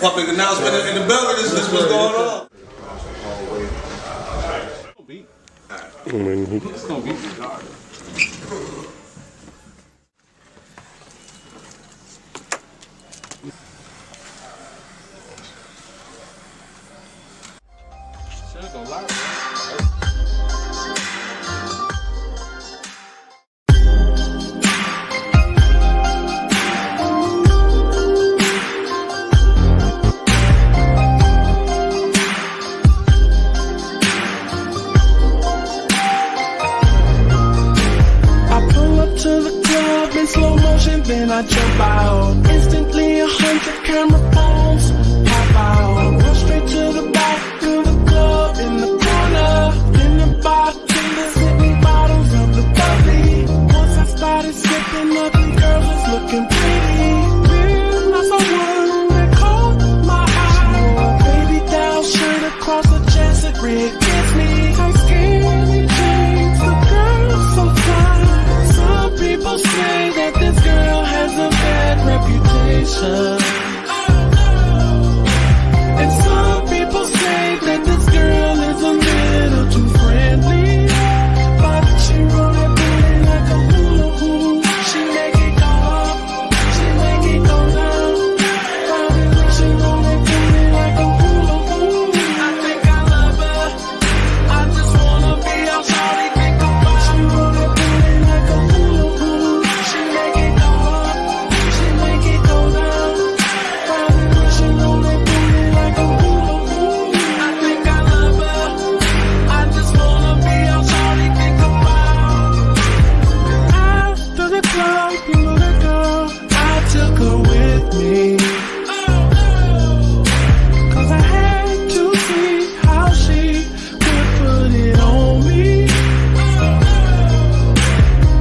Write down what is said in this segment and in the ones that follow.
Public announcement in the building. This is what's going on. It's gonna be regardless. Should've gone live. Then I jump out. Instantly 100 camera phones pop out. I run straight to the back of the club in the corner. In the bartender sipping bottles of the bubbly. Once I started sipping up, the girl was looking pretty. Then I saw one that caught my eye. Baby doll shirt across her chest, a red kiss me. I'm skinny jeans, the girl so fine. Some people say that this girl has a bad reputation. And some people say that this girl is a little too friendly. But she roll that booty like a hula hoop. She make it go up, she make it go down. She roll that booty like a hula hoop. I think I love her, I just wanna be out shawty, think about her. She roll that booty like a hula hoop. She make it go up, she make it go down. She roll that booty like a hula hoop. I think I love her, I just wanna be out shawty, think about her. After the club, you know that girl, I took her with me. Cause I had to see how she would put it on me.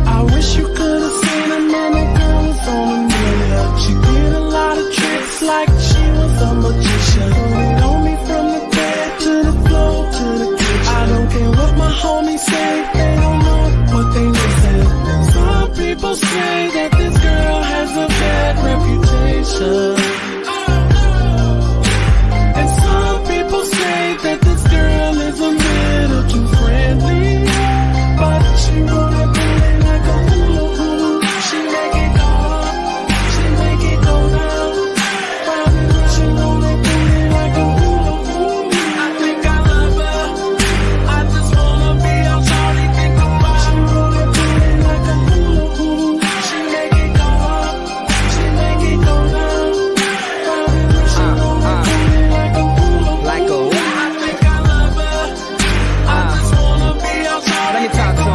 I wish you could have seen her, man, that girl was on a million. She did a lot of tricks like she was a magician. Put it on me from the bed to the floor to the kitchen. I don't care what my homies say, they don't know what they listen. Some people say that this girl has a bad reputation. And some people say that this girl is a little too friendly. But she roll that booty like a hula hoop. She make it go up, she make it go down. She roll that booty like a hula hoop. I think I love her, I just wanna be out shawty, think about her. She roll that booty like a hula hoop. She make it go up, she make it go down. She roll that booty like a hula hoop. Like a what? I think I love her, I just wanna be out shawty. Let me talk to him.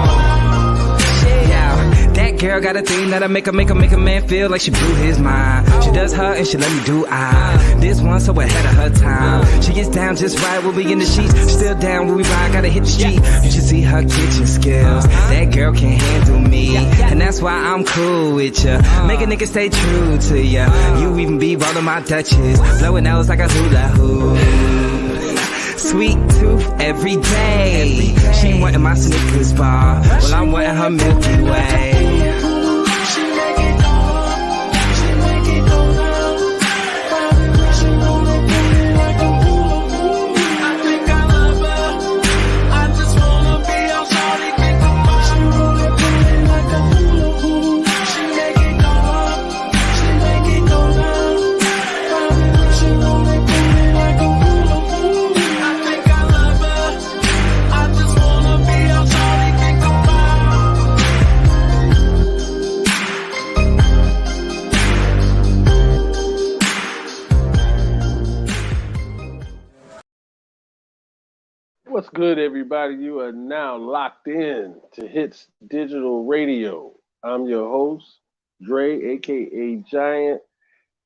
Yeah, that girl got a thing that'll make a man feel like she blew his mind. She does her and she let me do I. This one so ahead of her time. She gets down just right when we in the sheets. Still down when we ride, gotta hit the street. You should see her kitchen skills. That girl can handle me, and that's why I'm cool with ya. Make a nigga stay true to ya. You even be rolling my Dutchess, blowing L's like a hula hoop. Sweet tooth every day. She wantin' my Snickers bar, well I'm wantin' her Milky Way. She make it go up, she make it go down. She roll that booty like a hula hoop. I think I love her, I just wanna be out shawty, think about her. She roll that booty like a hula hoop. She make it go up, she make it go down. She roll that booty like a hula hoop. I think I love her, I just wanna be out shawty, think about her. What's good, everybody? You are now locked in to Hitz Digital Radio. I'm your host, Dre, aka Giant,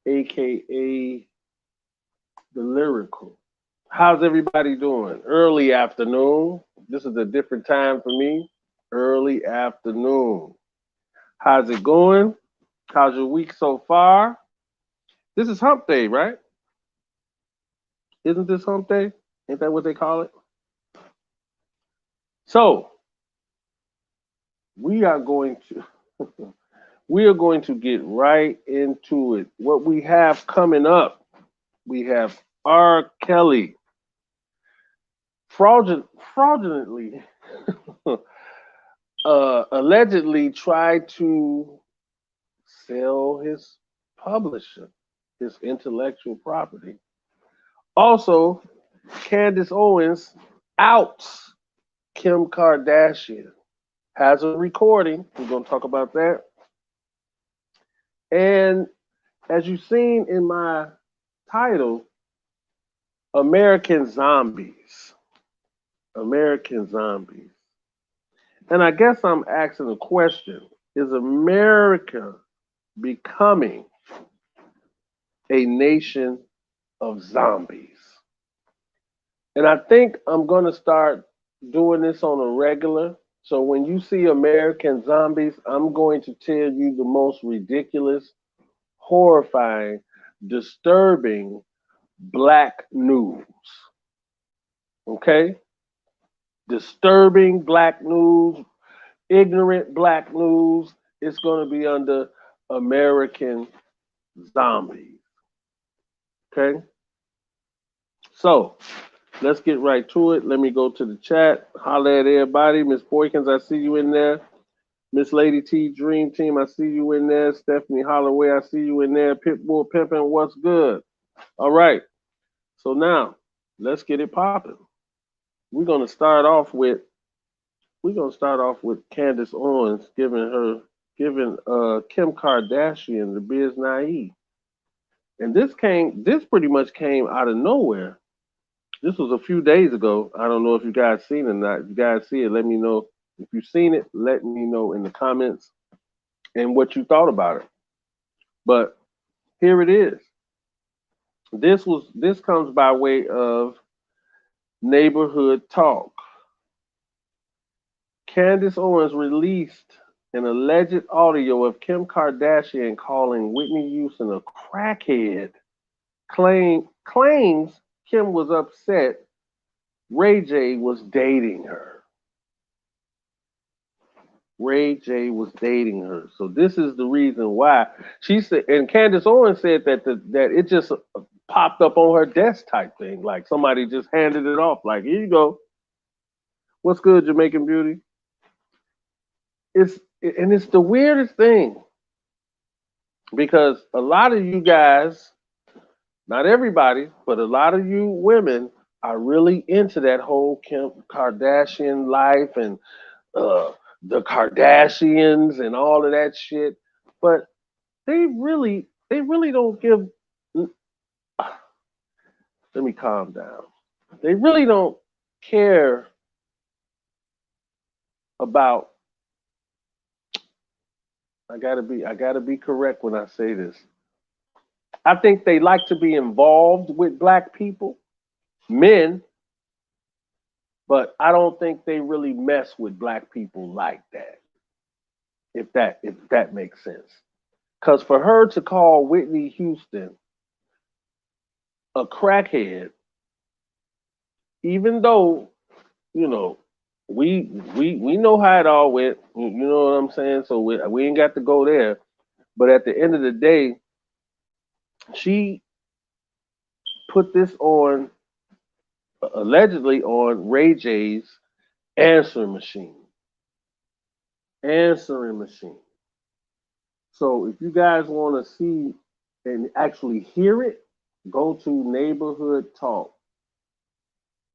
aka The Lyrical. How's everybody doing? Early afternoon. This is a different time for me. Early afternoon. How's it going? How's your week so far? This is Hump Day, right? Isn't this Hump Day? Ain't that what they call it? So, we are going to we are going to get right into it. What we have coming up, we have R. Kelly fraudulently allegedly tried to sell his publisher, his intellectual property. Also, Candace Owens outs Kim Kardashian, has a recording. We're going to talk about that. And as you've seen in my title, American Zombies. American Zombies. And I guess I'm asking a question. Is America becoming a nation of zombies? And I think I'm going to start doing this on a regular. So when you see American Zombies, I'm going to tell you the most ridiculous, horrifying, disturbing black news. Okay? Disturbing black news, ignorant black news. It's going to be under American Zombies. Okay? So, let's get right to it. Let me go to the chat. Holla at everybody. Miss Boykins, I see you in there. Miss Lady T Dream Team, I see you in there. Stephanie Holloway, I see you in there. Pitbull Pimpin', what's good? All right. So now, let's get it popping. We're gonna start off with Candace Owens giving Kim Kardashian the biz naive. And this pretty much came out of nowhere. This was a few days ago. I don't know if you guys seen it or not. If you guys see it, let me know. If you've seen it, let me know in the comments and what you thought about it. But here it is. This comes by way of Neighborhood Talk. Candace Owens released an alleged audio of Kim Kardashian calling Whitney Houston a crackhead. Claims Kim was upset Ray J was dating her. Ray J was dating her. So this is the reason why. She said, and Candace Owens said that it just popped up on her desk type thing. Like somebody just handed it off. Like, here you go. What's good, Jamaican Beauty? It's the weirdest thing. Because a lot of you guys, not everybody, but a lot of you women are really into that whole Kim Kardashian life and the Kardashians and all of that shit. But they really don't give. Let me calm down. They really don't care about. I gotta be correct when I say this. I think they like to be involved with black people, men, but I don't think they really mess with black people like that. If that makes sense. Because for her to call Whitney Houston a crackhead, even though, you know, we know how it all went, you know what I'm saying? So we ain't got to go there. But at the end of the day, she put this on, allegedly on Ray J's answering machine. So if you guys want to see and actually hear it, go to Neighborhood Talk.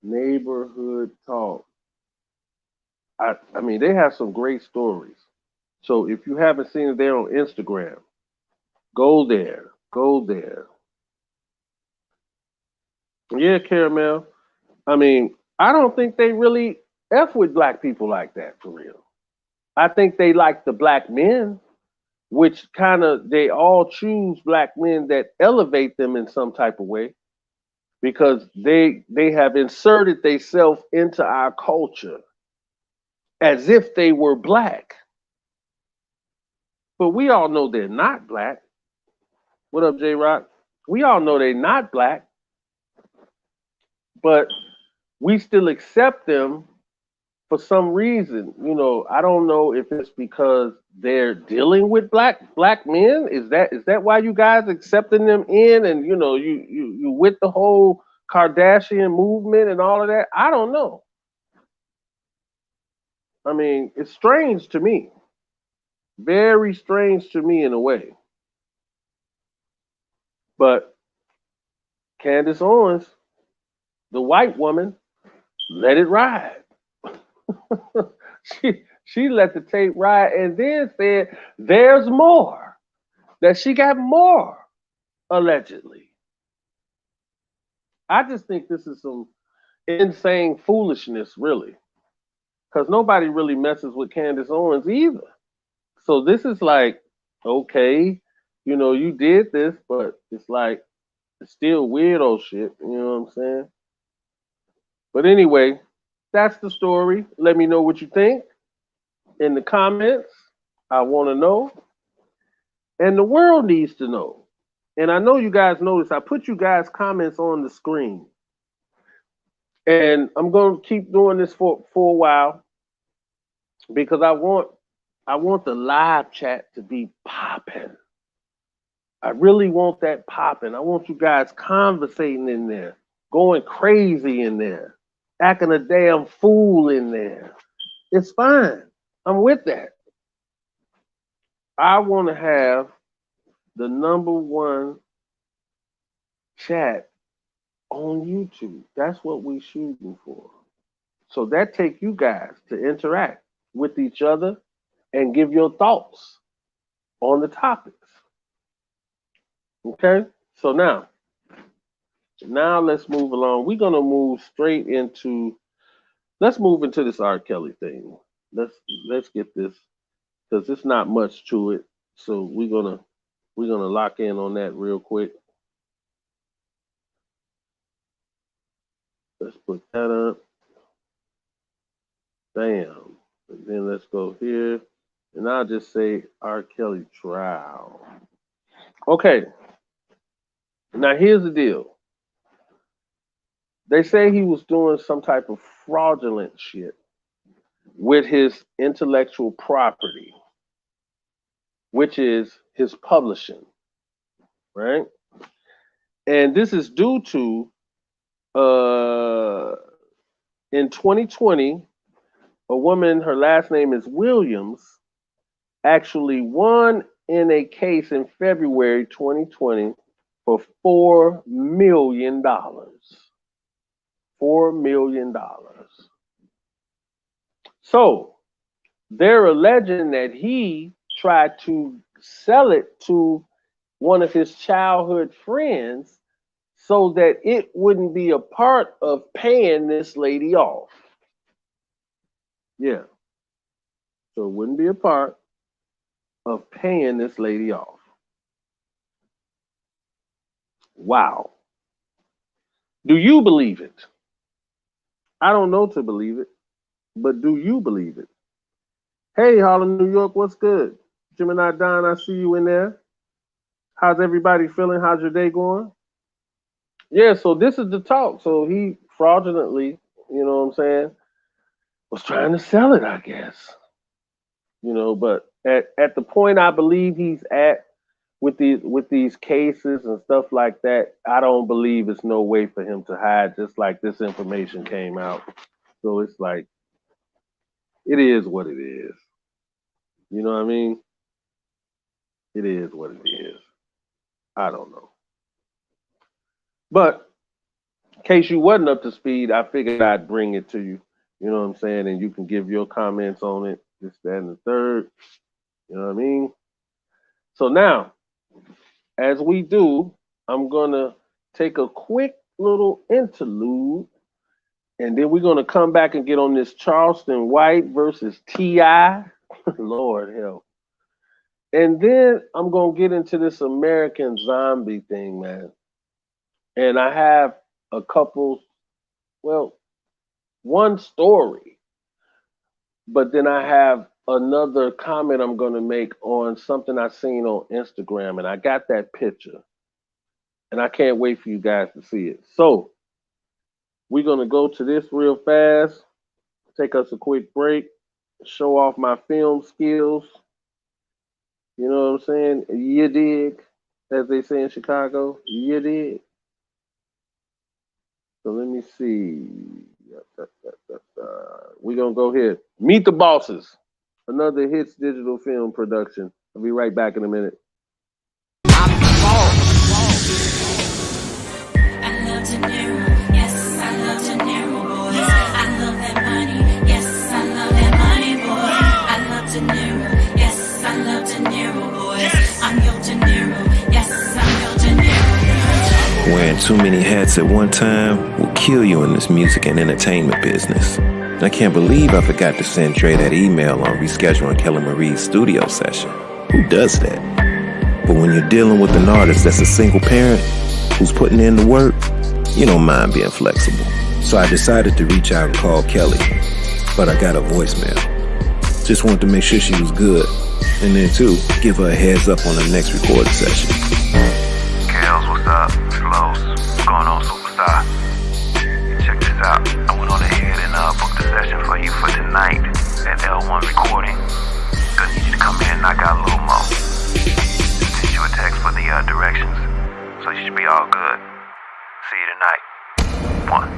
Neighborhood Talk. I mean, they have some great stories. So if you haven't seen it there on Instagram, go there. Yeah, Caramel. I mean, I don't think they really F with black people like that, for real. I think they like the black men, which they all choose black men that elevate them in some type of way because they have inserted themselves into our culture as if they were black. But we all know they're not black. What up, J-Rock? We all know they're not black, but we still accept them for some reason, you know, I don't know if it's because they're dealing with black men. Is that why you guys accepting them in, and you know, you with the whole Kardashian movement and all of that? I don't know. I mean, it's strange to me. Very strange to me in a way. But Candace Owens, the white woman, let it ride. she let the tape ride and then said there's more, that she got more, allegedly. I just think this is some insane foolishness, really, because nobody really messes with Candace Owens either. So this is like, okay, you know, you did this, but it's like, it's still weirdo shit, you know what I'm saying? But anyway, that's the story. Let me know what you think in the comments. I want to know. And the world needs to know. And I know you guys noticed, I put you guys' comments on the screen. And I'm going to keep doing this for a while because I want the live chat to be popping. I really want that popping. I want you guys conversating in there, going crazy in there, acting a damn fool in there. It's fine. I'm with that. I want to have the #1 chat on YouTube. That's what we're shooting for. So that take you guys to interact with each other and give your thoughts on the topics. Okay? So now let's move along. We're gonna move straight into, let's move into this R. Kelly thing. Let's get this, because it's not much to it. So we're gonna lock in on that real quick. Let's put that up. Bam. And then let's go here. And I'll just say R. Kelly trial. Okay. Now here's the deal. They say he was doing some type of fraudulent shit with his intellectual property, which is his publishing, right? And this is due to, in 2020, a woman, her last name is Williams, actually won in a case in February 2020 for $4 million. $4 million. So they're alleging that he tried to sell it to one of his childhood friends so that it wouldn't be a part of paying this lady off. Yeah. So it wouldn't be a part of paying this lady off. Wow. Do you believe it? I don't know to believe it, but do you believe it? Hey, Harlem, New York, what's good? Gemini Don, I see you in there. How's everybody feeling? How's your day going? Yeah, so this is the talk. So he fraudulently, you know what I'm saying, was trying to sell it, I guess. You know, but at the point I believe he's at with these cases and stuff like that, I don't believe it's no way for him to hide, just like this information came out. So it's like, it is what it is. You know what I mean? It is what it is. I don't know. But in case you wasn't up to speed, I figured I'd bring it to you. You know what I'm saying? And you can give your comments on it, this, that, and the third. You know what I mean? So now, as we do, I'm going to take a quick little interlude, and then we're going to come back and get on this Charleston White versus T.I. Lord help. And then I'm going to get into this American Zombie thing, man. And I have a couple, well, one story, but then I have another comment I'm going to make on something I seen on Instagram, and I got that picture, and I can't wait for you guys to see it. So we're going to go to this real fast, take us a quick break, show off my film skills. You know what I'm saying? You dig, as they say in Chicago. You dig. So let me see. We're gonna go here. Meet the Bosses. Another Hitz digital film production. I'll be right back in a minute. I love De Niro, yes, I love De Niro, boys. I love that money, yes, I love that money, boy. I love De Niro, yes, I love De Niro, boys. I'm your De Niro, yes, I'm your De Niro. Wearing too many hats at one time will kill you in this music and entertainment business. And I can't believe I forgot to send Dre that email on rescheduling Kelly Marie's studio session. Who does that? But when you're dealing with an artist that's a single parent who's putting in the work, you don't mind being flexible. So I decided to reach out and call Kelly, but I got a voicemail. Just wanted to make sure she was good, and then too, give her a heads up on the next recording session. Kels, what's up? It's Los. What's going on, superstar? Check this out. I went on ahead and booked a session for you for tonight at L1 Recording. Gonna need you to come in and knock out a little more. Send you a text for the directions, so you should be all good. See you tonight. One.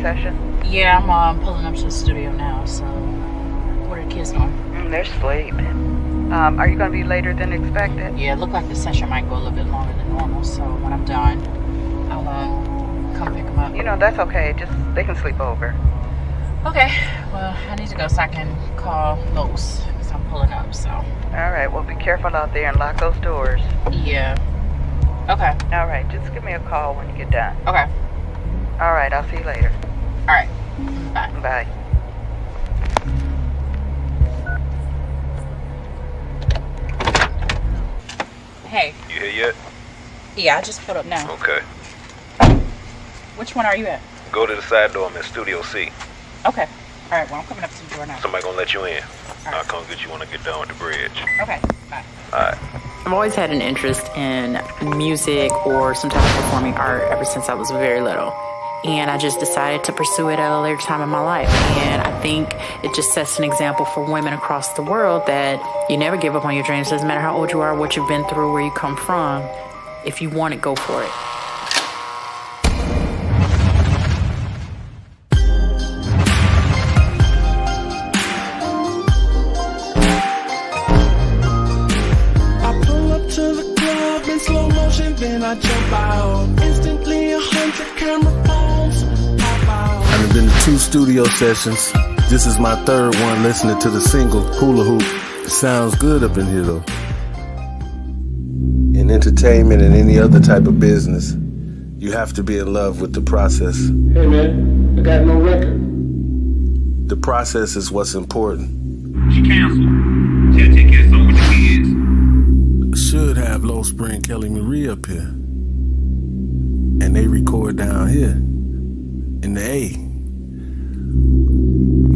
Session? Yeah, I'm pulling up to the studio now, so what are the kids doing? They're sleeping. Are you going to be later than expected? Yeah, it looked like the session might go a little bit longer than normal, so when I'm done, I'll come pick them up. You know, that's okay. Just, they can sleep over. Okay, well, I need to go so I can call Los, because I'm pulling up, so. All right, well, be careful out there and lock those doors. Yeah. Okay. All right, just give me a call when you get done. Okay. All right, I'll see you later. All right. Bye. Bye. Hey. You here yet? Yeah, I just pulled up now. Okay. Which one are you at? Go to the side door. I'm in Studio C. Okay. All right, well, I'm coming up to the door now. Somebody gonna let you in. Right. I'll come get you when I get done with the bridge. Okay, bye. All right. I've always had an interest in music or some type of performing art ever since I was very little. And I just decided to pursue it at a later time in my life. And I think it just sets an example for women across the world that you never give up on your dreams. Doesn't matter how old you are, what you've been through, where you come from. If you want it, go for it. I pull up to the club in slow motion, then I jump out. Instantly 100 camera phones pop out. I've been to 2 studio sessions. This is my 3rd one listening to the single Hula Hoop. It sounds good up in here though. In entertainment and any other type of business, you have to be in love with the process. Hey man, I got no record. The process is what's important. She canceled. She'll take care of something with the kids. Should have Low Spring Kelly Marie up here. And they record down here in the A.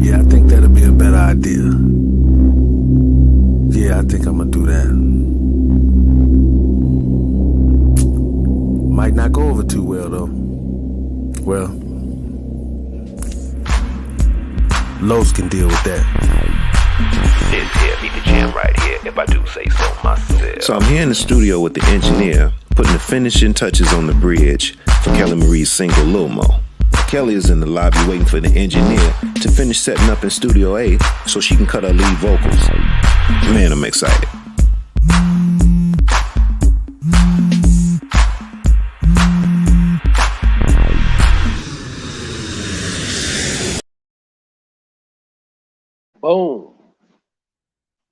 Yeah, I think that'll be a better idea. Yeah, I think I'm gonna do that. Might not go over too well though. Well, Los can deal with that. This here be the jam right here, if I do say so myself. So I'm here in the studio with the engineer, putting the finishing touches on the bridge for Kelly Marie's single Lil Mo. Kelly is in the lobby waiting for the engineer to finish setting up in Studio A so she can cut her lead vocals. Man, I'm excited. Boom.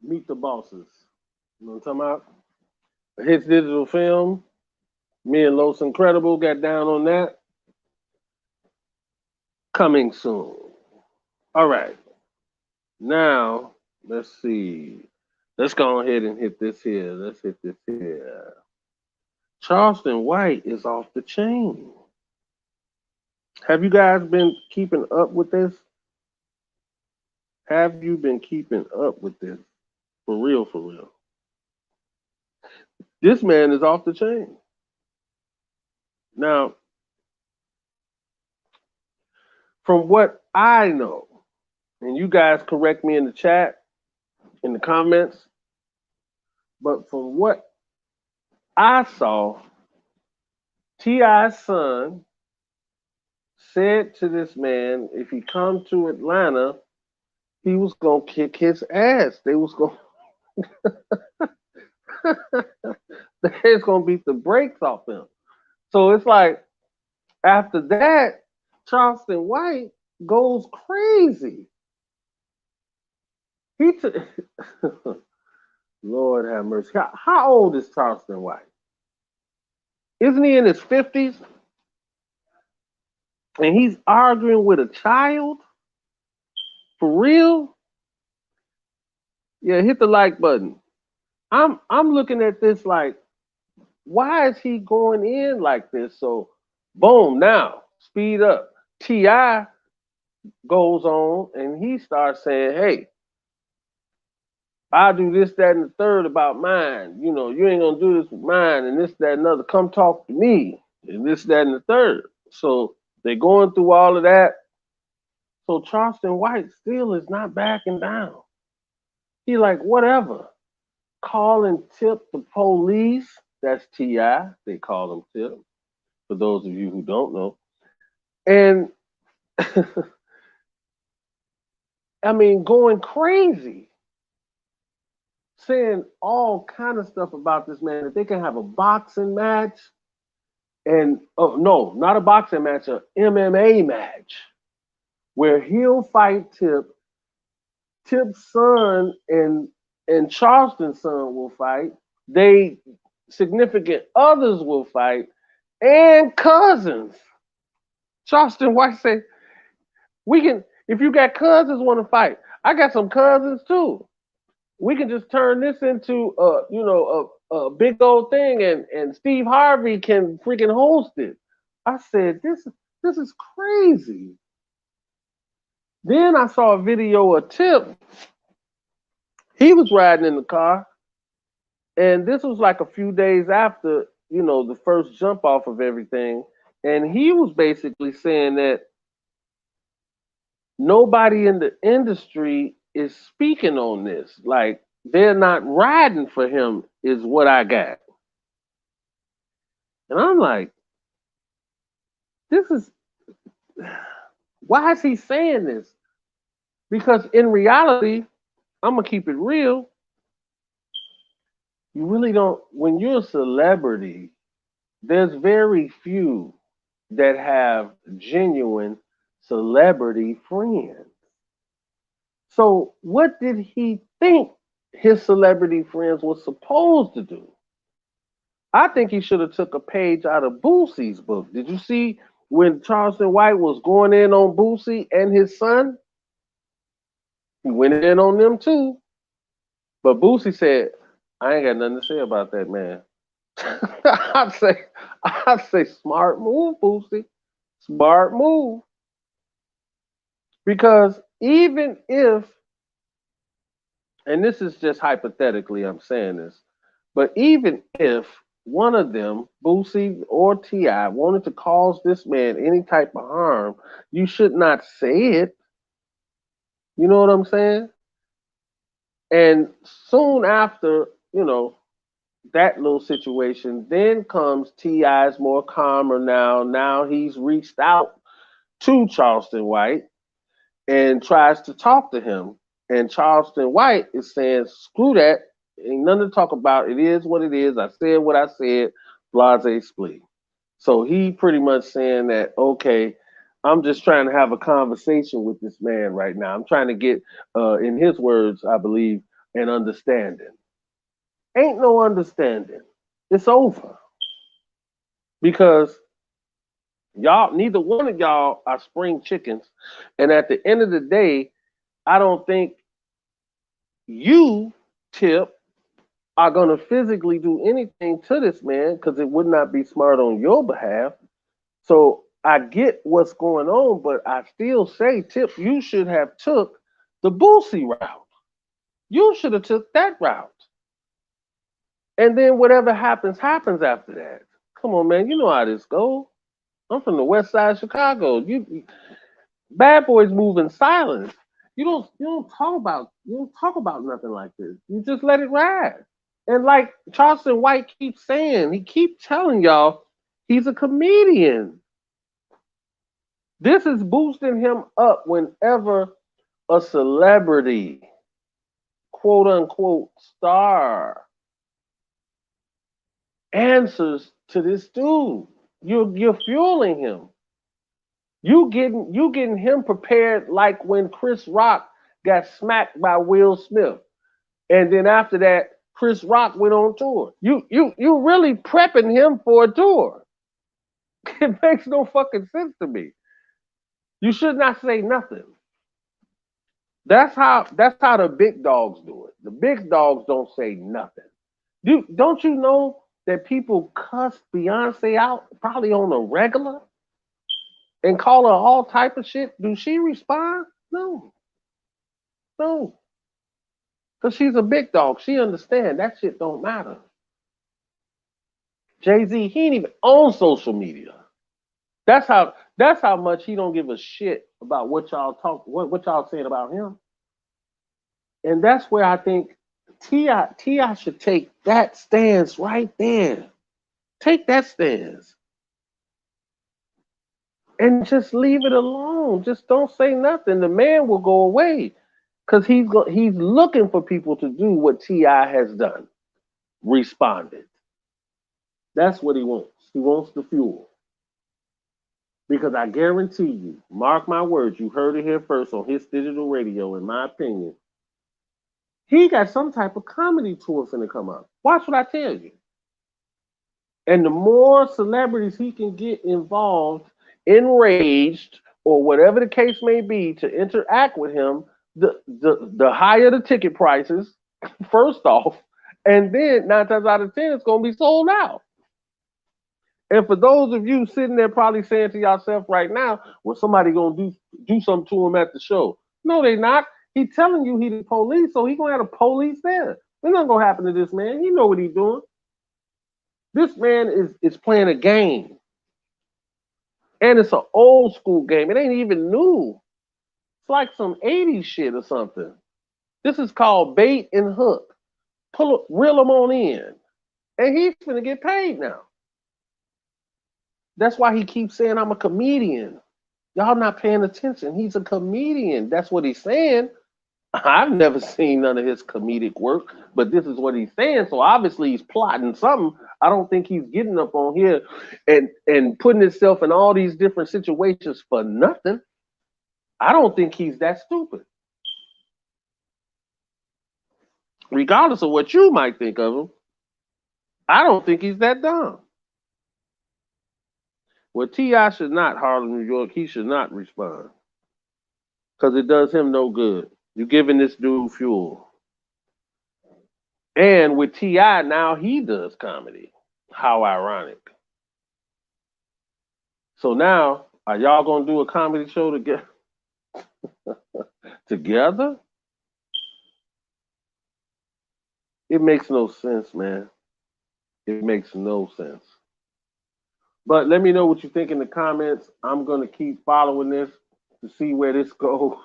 Meet the Bosses. You know what I'm talking about? A Hitz digital film Me and Los Incredible got down on that. Coming soon. All right. Now, let's see. Let's go ahead and hit this here. Let's hit this here. Charleston White is off the chain. Have you guys been keeping up with this? Have you been keeping up with this? For real, for real. This man is off the chain. Now, from what I know, and you guys correct me in the chat, in the comments, but from what I saw, T.I.'s son said to this man, if he come to Atlanta, he was gonna kick his ass. They was gonna they's gonna beat the brakes off him. So it's like after that, Charleston White goes crazy. Lord have mercy. How old is Charleston White? Isn't he in his 50s? And he's arguing with a child? For real? Yeah, hit the like button. I'm looking at this like, why is he going in like this? So, boom, now, speed up. T.I. goes on and he starts saying, hey, I do this, that, and the third about mine. You know, you ain't gonna do this with mine and this, that, and other. Come talk to me and this, that, and the third. So they're going through all of that. So Charleston White still is not backing down. He like, whatever. Calling Tip the police. That's T.I. They call him Tip, for those of you who don't know. And I mean, going crazy. Saying all kind of stuff about this man, that they can have a boxing match and, oh no, not a boxing match, a MMA match where he'll fight Tip, Tip's son and Charleston's son will fight, they significant others will fight, and cousins. Charleston White said, we can, if you got cousins want to fight, I got some cousins too. We can just turn this into a big old thing and Steve Harvey can freaking host it. I said, this is crazy. Then I saw a video of Tip. He was riding in the car, and this was like a few days after, you know, the first jump off of everything. And he was basically saying that nobody in the industry is speaking on this. Like, they're not riding for him is what I got. And I'm like, why is he saying this? Because in reality, I'm gonna keep it real. You really don't, when you're a celebrity, there's very few that have genuine celebrity friends. So what did he think his celebrity friends were supposed to do? I think he should have took a page out of Boosie's book. Did you see when Charleston White was going in on Boosie and his son? He went in on them too. But Boosie said, I ain't got nothing to say about that man. I'd say smart move, Boosie. Smart move. Because even if, and this is just hypothetically I'm saying this, but even if one of them, Boosie or T.I., wanted to cause this man any type of harm, you should not say it. You know what I'm saying? And soon after, you know, that little situation, then comes T.I.'s more calmer now. Now he's reached out to Charleston White and tries to talk to him. And Charleston White is saying, screw that. Ain't nothing to talk about. It is what it is. I said what I said. Blase split. So he pretty much saying that, okay, I'm just trying to have a conversation with this man right now. I'm trying to get, in his words, I believe, an understanding. Ain't no understanding. It's over. because y'all, neither one of y'all are spring chickens. And at the end of the day, I don't think you, Tip, are going to physically do anything to this man because it would not be smart on your behalf. So I get what's going on, but I still say, Tip, you should have took the Boosie route. You should have took that route. And then whatever happens, happens after that. Come on, man. You know how this goes. I'm from the west side of Chicago. Bad boys move in silence. You don't talk about nothing like this. You just let it ride. And like Charleston White keeps saying, he keeps telling y'all he's a comedian. This is boosting him up whenever a celebrity, quote unquote, star answers to this dude. You're fueling him. You getting him prepared like when Chris Rock got smacked by Will Smith. And then after that, Chris Rock went on tour. You really prepping him for a tour. It makes no fucking sense to me. You should not say nothing. That's how the big dogs do it. The big dogs don't say nothing. Don't you know that people cuss Beyonce out probably on a regular and call her all type of shit? Do she respond? No. Because she's a big dog. She understands that shit don't matter. Jay-Z, he ain't even on social media. That's how much he don't give a shit about what y'all saying about him. And that's where I think T.I. should take that stance right there. Take that stance. And just leave it alone. Just don't say nothing. The man will go away. Because he's looking for people to do what T.I. has done. Responded. That's what he wants. He wants the fuel. Because I guarantee you, mark my words, you heard it here first on Hitz Digital Radio, in my opinion. He got some type of comedy tour finna come up. Watch what I tell you. And the more celebrities he can get involved, enraged, or whatever the case may be, to interact with him, the higher the ticket prices, first off, and then 9 times out of 10, it's gonna be sold out. And for those of you sitting there probably saying to yourself right now, well, somebody gonna do something to him at the show. No, they not. He telling you he the police, so he gonna have the police there. There's nothing gonna happen to this man. He know what he's doing. This man is playing a game. And it's an old school game. It ain't even new. It's like some 80s shit or something. This is called bait and hook. Reel him on in. And he's gonna get paid now. That's why he keeps saying I'm a comedian. Y'all not paying attention. He's a comedian. That's what he's saying. I've never seen none of his comedic work, but this is what he's saying. So obviously he's plotting something. I don't think he's getting up on here and putting himself in all these different situations for nothing. I don't think he's that stupid. Regardless of what you might think of him, I don't think he's that dumb. Well, T.I. should not, Harlem, New York, he should not respond. Because it does him no good. You're giving this dude fuel. And with T.I., now he does comedy. How ironic. So now, are y'all going to do a comedy show together? Together? It makes no sense, man. It makes no sense. But let me know what you think in the comments. I'm going to keep following this to see where this goes.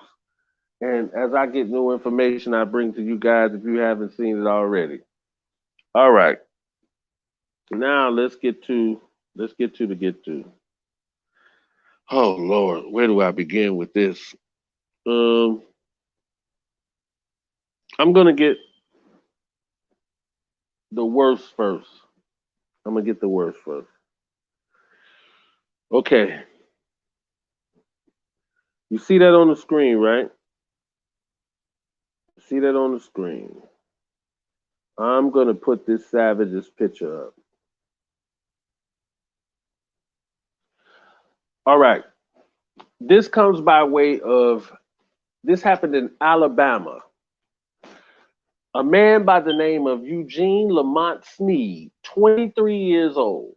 And as I get new information, I bring to you guys if you haven't seen it already. All right. Now let's get to the get to. Oh Lord, where do I begin with this? I'm gonna get the worst first. Okay. You see that on the screen, right? See that on the screen. I'm gonna put this Savage's picture up. All right. This comes by way of, this happened in Alabama. A man by the name of Eugene Lamont Sneed, 23 years old.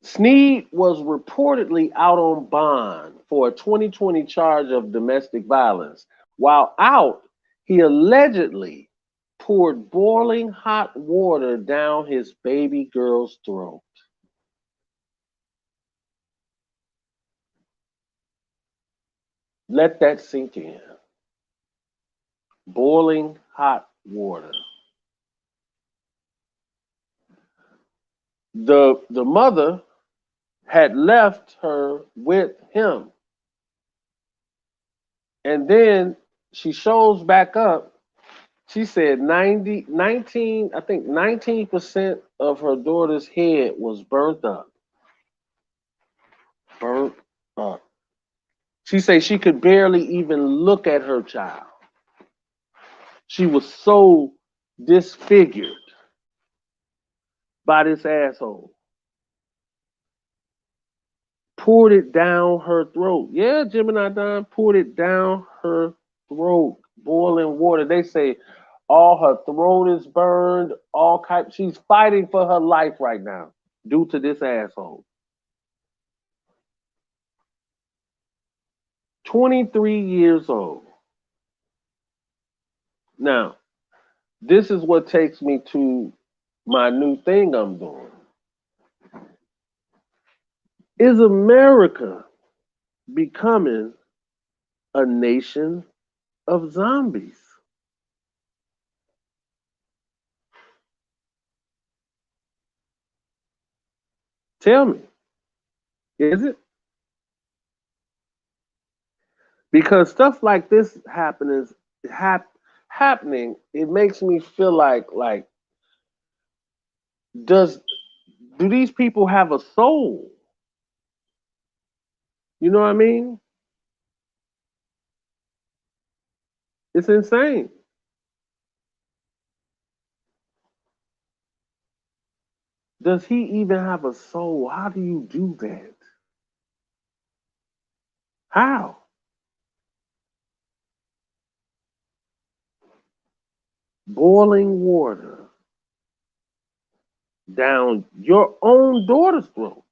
Sneed was reportedly out on bond for a 2020 charge of domestic violence. While out, he allegedly poured boiling hot water down his baby girl's throat. Let that sink in. Boiling hot water. The mother had left her with him. And then she shows back up. She said 19% of her daughter's head was burnt up. Burnt up. She said she could barely even look at her child. She was so disfigured by this asshole. Poured it down her throat. Yeah, Gemini Don poured it down her throat. Boiling water. They say all her throat is burned, all types. She's fighting for her life right now due to this asshole. 23 years old. Now, this is what takes me to my new thing I'm doing. Is America becoming a nation of zombies? Tell me, is it? Because stuff like this happening, it makes me feel like do these people have a soul? You know what I mean? It's insane. Does he even have a soul? How do you do that? How? Boiling water down your own daughter's throat.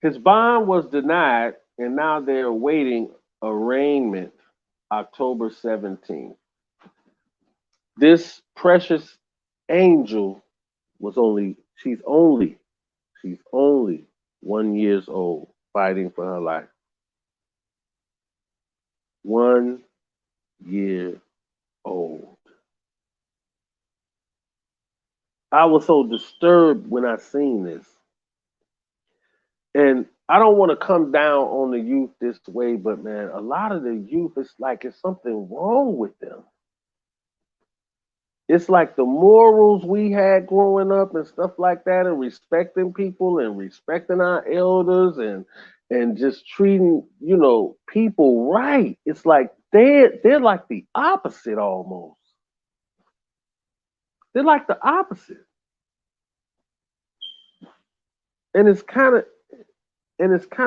His bond was denied, and now they're awaiting arraignment October 17th. This precious angel she's only 1 year old, fighting for her life. 1 year old. I was so disturbed when I seen this. And I don't want to come down on the youth this way, but man, a lot of the youth, it's like it's something wrong with them. It's like the morals we had growing up and stuff like that, and respecting people and respecting our elders and just treating, people right. It's like they're like the opposite almost. They're like the opposite. And it's kind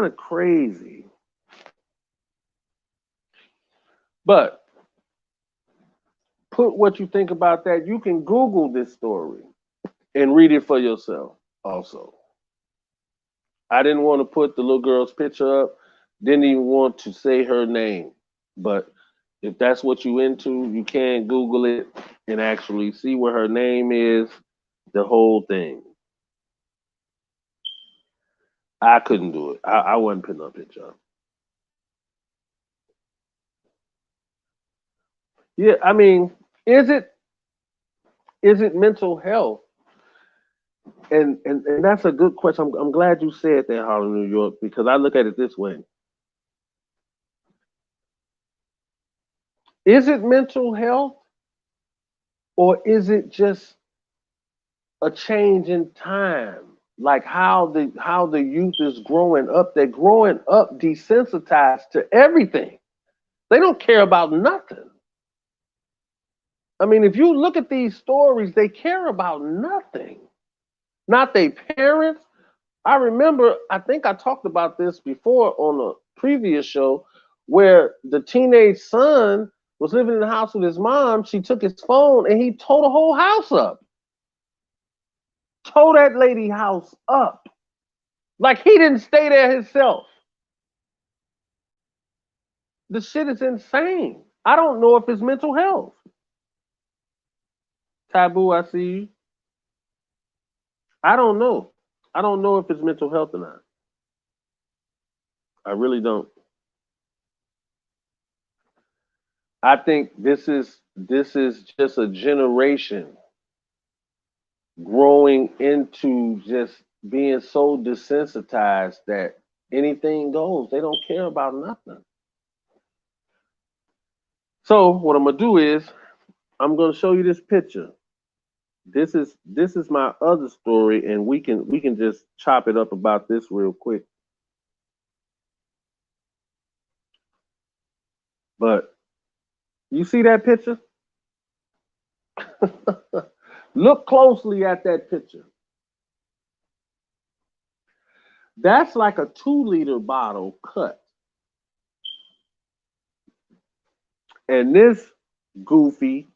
of crazy. But put what you think about that. You can Google this story and read it for yourself also. I didn't want to put the little girl's picture up, didn't even want to say her name. But if that's what you into, you can Google it and actually see what her name is, the whole thing. I couldn't do it. I wasn't putting up picture up. Yeah, I mean, is it mental health? And that's a good question. I'm glad you said that, Harlem, New York, because I look at it this way. Is it mental health, or is it just a change in time? Like how the youth is growing up. They're growing up desensitized to everything. They don't care about nothing. I mean, if you look at these stories, they care about nothing. not their parents. I remember, I think I talked about this before on a previous show, where the teenage son was living in the house with his mom. She took his phone and he tore the whole house up. Tore that lady house up. Like he didn't stay there himself. The shit is insane. I don't know if it's mental health. Taboo, I see you. I don't know. I don't know if it's mental health or not. I really don't. I think this is just a generation growing into just being so desensitized that anything goes. They don't care about nothing. So what I'm gonna do is I'm gonna show you this picture. This is my other story, and we can just chop it up about this real quick. But you see that picture? Look closely at that picture. That's like a 2-liter bottle cut. And this goofy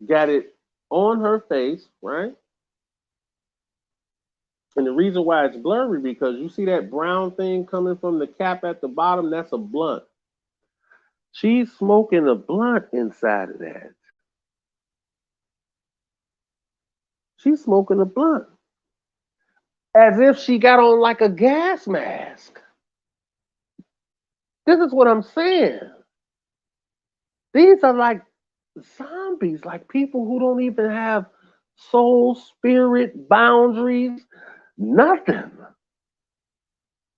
got it on her face, right? And the reason why it's blurry, because you see that brown thing coming from the cap at the bottom, that's a blunt. She's smoking a blunt inside of that. She's smoking a blunt. As if she got on like a gas mask. This is what I'm saying. These are like zombies, like people who don't even have soul, spirit, boundaries, nothing.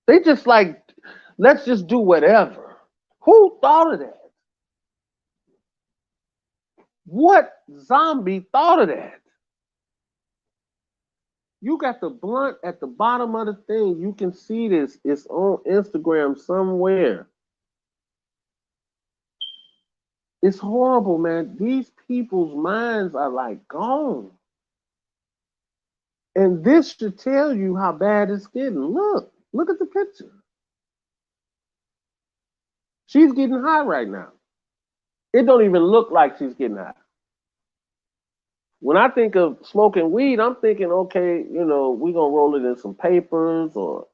They just like, let's just do whatever. Who thought of that? What zombie thought of that? You got the blunt at the bottom of the thing. You can see this. It's on Instagram somewhere. It's horrible, man. These people's minds are like gone. And this should tell you how bad it's getting. Look at the picture. She's getting high right now. It don't even look like she's getting high. When I think of smoking weed, I'm thinking, okay, you know, we're gonna roll it in some papers or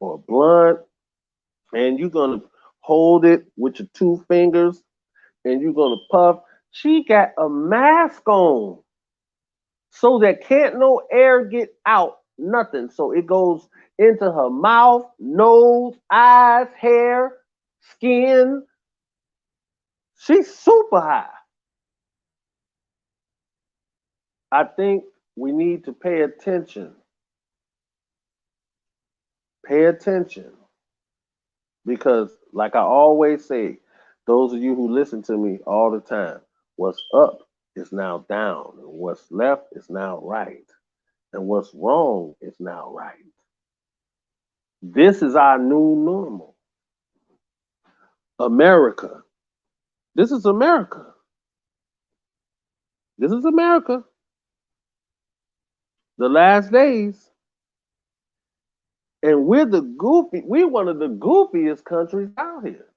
a blunt, and you're gonna hold it with your 2 fingers, and you're gonna puff. She got a mask on so that can't no air get out, nothing. So it goes into her mouth, nose, eyes, hair, skin. She's super high. I think we need to pay attention. Pay attention. Because like I always say, those of you who listen to me all the time, what's up is now down, and what's left is now right, and what's wrong is now right. This is our new normal. America. This is America. This is America. The last days. And we're one of the goofiest countries out here.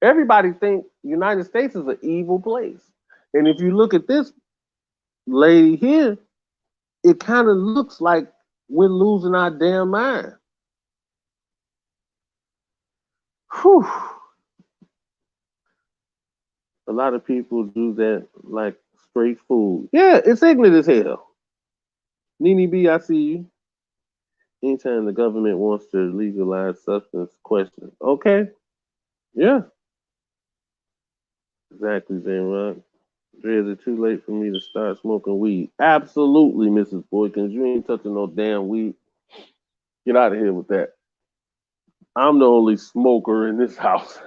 Everybody thinks United States is an evil place. And if you look at this lady here, it kind of looks like we're losing our damn mind. Whew. A lot of people do that like straight food. Yeah, it's ignorant as hell. Nene B, I see you. Anytime the government wants to legalize substance, question. Okay. Yeah. Exactly, Zen-Rock. Dre, is it too late for me to start smoking weed? Absolutely, Mrs. Boykins. You ain't touching no damn weed. Get out of here with that. I'm the only smoker in this house.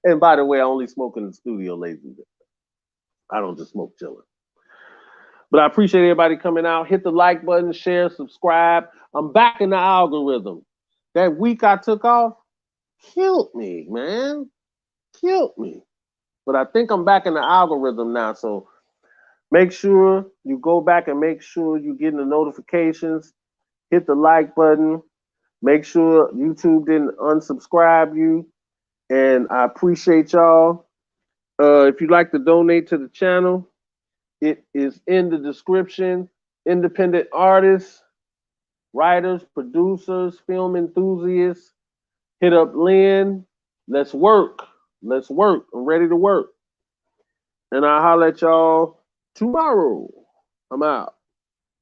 And by the way, I only smoke in the studio, ladies and gentlemen. I don't just smoke chilling. But I appreciate everybody coming out. Hit the like button, share, subscribe. I'm back in the algorithm. That week I took off killed me, man. Killed me. But I think I'm back in the algorithm now, so Make sure you go back and make sure you're getting the notifications. Hit the like button. Make sure YouTube didn't unsubscribe you. And I appreciate y'all. If you'd like to donate to the channel, it is in the description. Independent artists, writers, producers, film enthusiasts, hit up Lynn. Let's work. Let's work. I'm ready to work. And I'll holler at y'all tomorrow. I'm out.